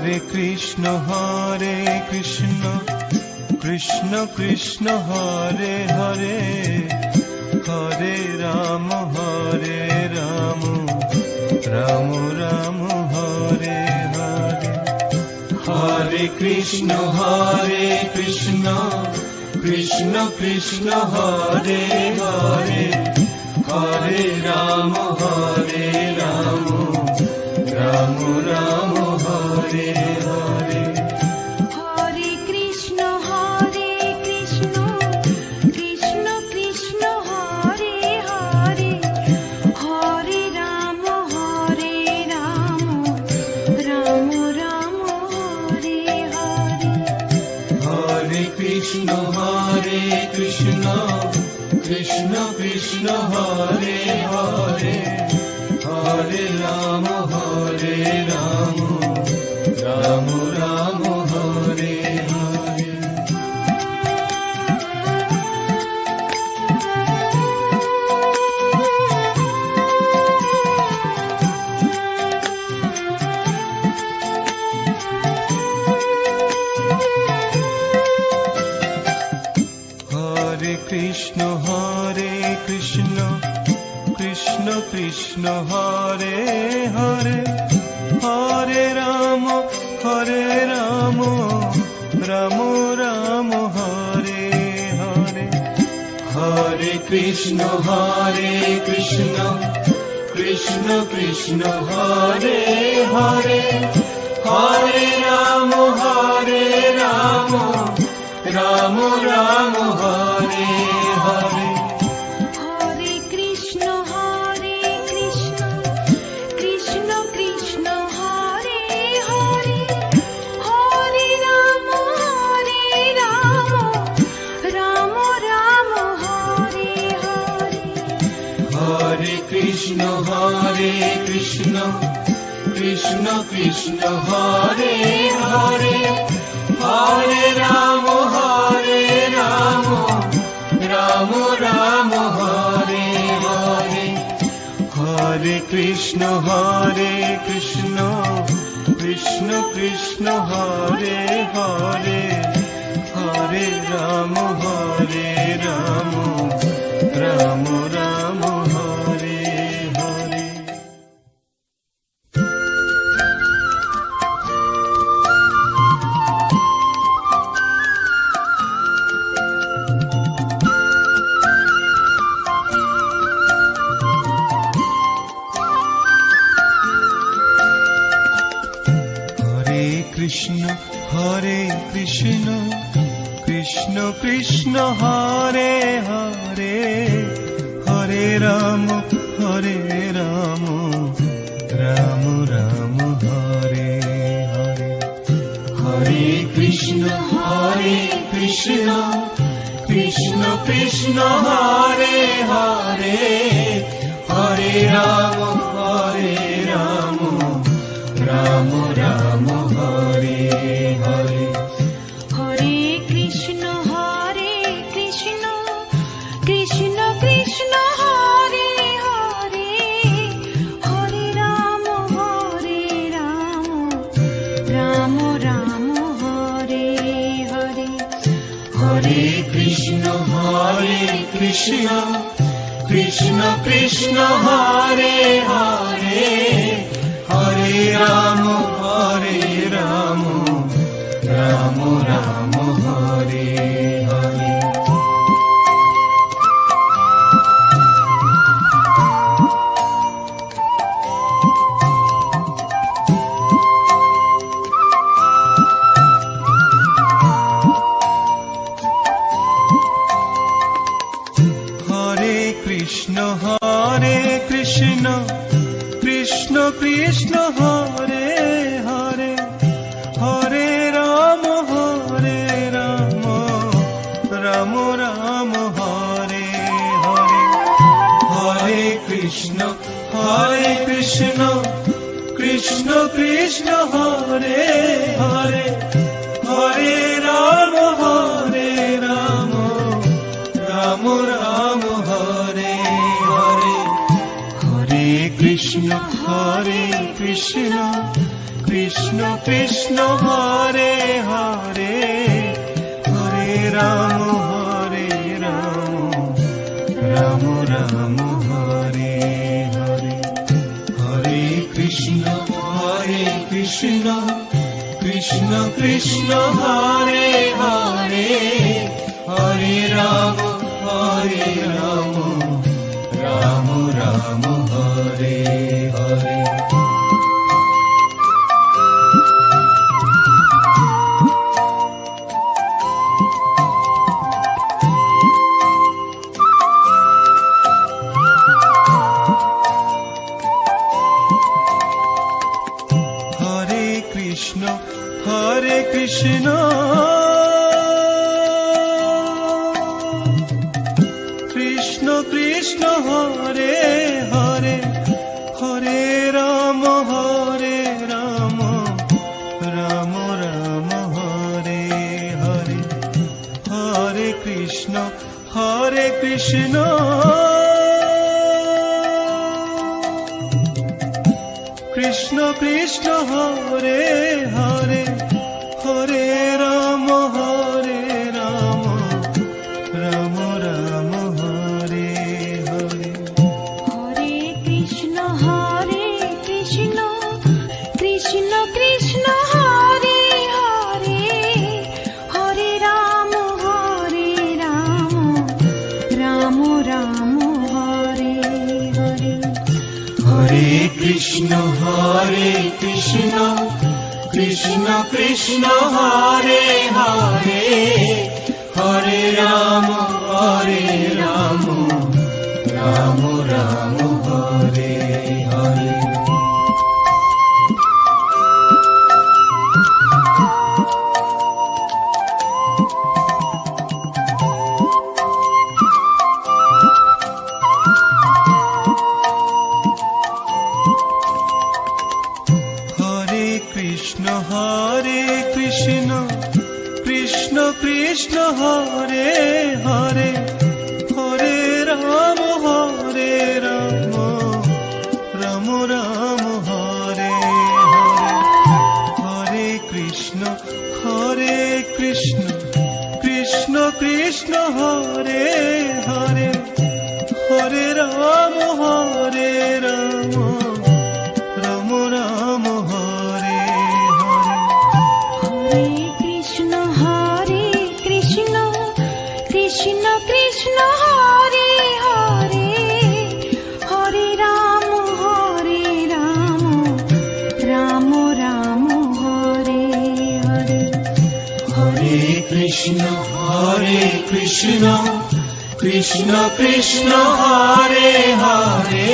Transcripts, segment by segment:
Hare Krishna Krishna Krishna Hare Hare, Hare Ram Ram Ram Hare Hare. Hare Krishna Krishna Krishna Hare Hare, Hare Ram Ram Ram Hare Hare. Hare Krishna Krishna Krishna Hare Hare, Hare Ram Ram Ram Hare Hare. Hare Krishna Krishna Krishna Hare Hare, Hare Ram Ram Ram Hare Hare. Hare Krishna Krishna Krishna Hare Hare, Hare Ram Ram Ram Hare Hare. Hare Krishna Krishna Krishna Hare Hare, Hare Ram Ram Ram Hare Hare. Hare Krishna Krishna Krishna Hare Hare, Hare Ram Ram Ram Hare Hare. Hare Krishna Krishna Krishna Hare Hare, Hare Ram Ram Ram Hare Hare. Hare Krishna Krishna Krishna Hare Hare, Hare Ram Ram Ram Hare Hare. Hare Krishna Krishna Krishna Hare Hare, Hare Ram Ram Ram Hare Hare. Hare Krishna Krishna Krishna Hare Hare, Hare Ram Ram Ram Hare Hare. Hare Krishna Krishna Krishna Hare Hare, Hare Ram Ram Ram Hare Hare. Hare Krishna Krishna Krishna Hare Hare, Hare Ram Ram Ram Hare Hare. Hare Krishna Krishna Krishna Hare Hare, Hare Ram Ram Ram Hare Hare. Hare Krishna Krishna Krishna Hare Hare, Hare Ram Ram Ram Hare Hare. Hare Krishna Krishna Krishna Krishna Hare Hare Hare Ram Ram Ram Hare Hare Hare Krishna Krishna Krishna Hare Hare Hare Ram Ram Ram Hare Hare Hare Krishna Krishna Krishna Hare Hare Hare Ram Ram Ram Hare Hare Hare Krishna Krishna Krishna Hare Hare Hare Ram Ram Ram Hare Hare Hare Krishna Krishna Krishna Hare Hare Hare Ram Ram Ram Hare Hare Hare Krishna Krishna Krishna Hare Hare Hare Ram Ram Ram Hare Hare Krishna Krishna Krishna Hare Hare Hare Ram Ram Ram Hare Hare Hare Krishna Krishna Krishna Hare Hare Hare Ram Ram Ram Hare Hare Hare Krishna Krishna Krishna Hare Hare Hare Ram Ram Ram Hare Hare Hare Krishna Krishna Krishna Hare Hare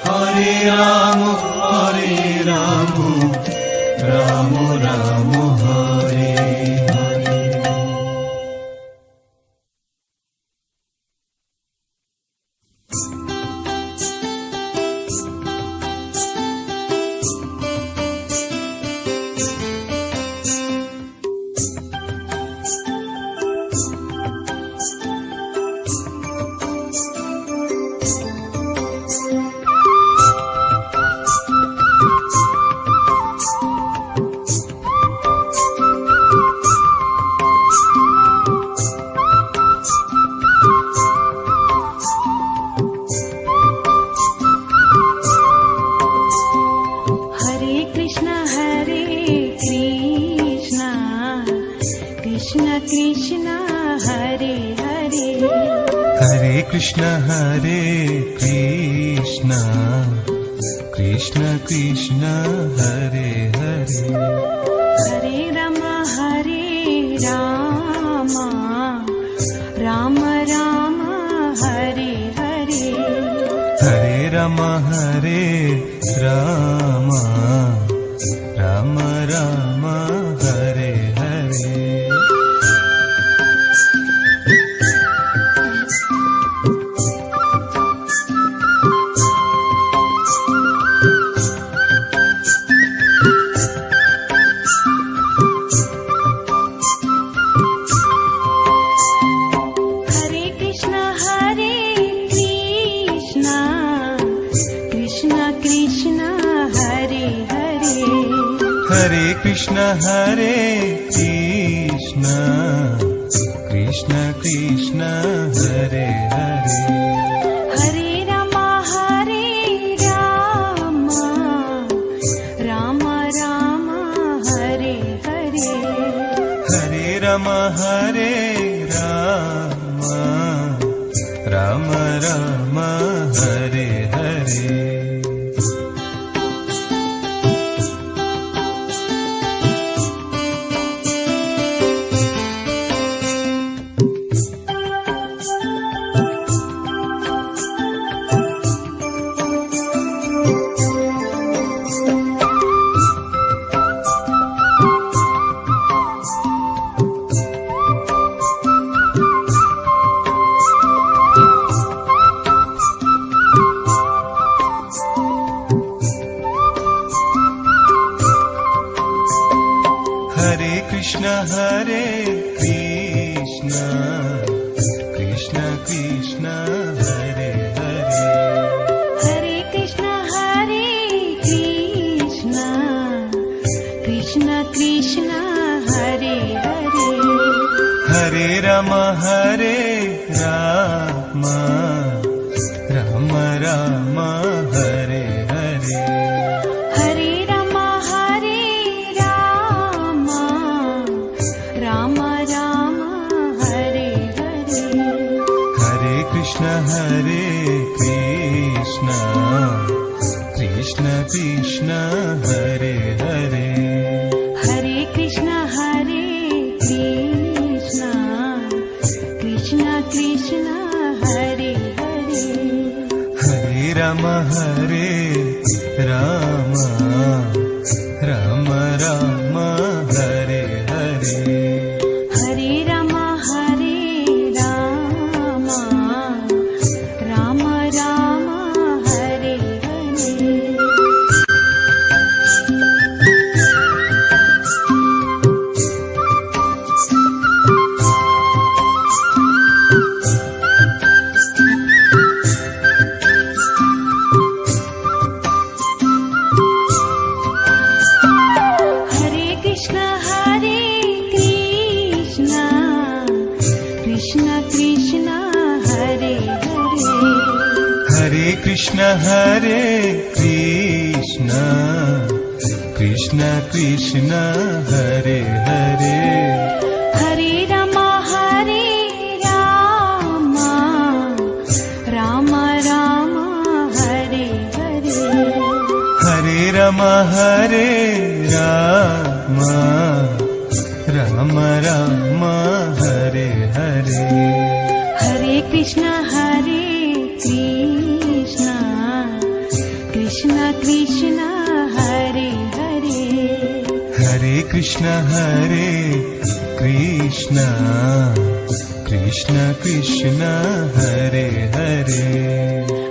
Hare Ram Ram Ram Hare Hare Krishna Hare Krishna Krishna Krishna Hare Hare Hare Ram Ram Ram Hare Hare Hare Ram Ram Ram Ram Hare Hare Krishna Hare Krishna Krishna Krishna Hare Hare Hare Ram Ram Ram Hare Hare Hare Ram Ram Ram Hare Hare Hare Krishna Krishna Krishna Hare Hare Hare Krishna Krishna Krishna Hare Hare Hare Ram Ram Ram Hare Hare Hare Ram Ram Ram Hare Hare Hare Krishna Krishna Krishna Hare Hare Hare Krishna Krishna Krishna Hare Hare Hare Ram Ram Ram Hare Hare Hare Ram Ram Ram Hare Hare Hare Krishna Krishna Krishna Hare Hare Hare Krishna Krishna Krishna Hare Hare Hare Ram Ram Ram Hare Hare Hare Ram Ram Ram Hare Hare Hare Krishna Krishna Krishna Hare Hare Hare Krishna Krishna Krishna Hare Hare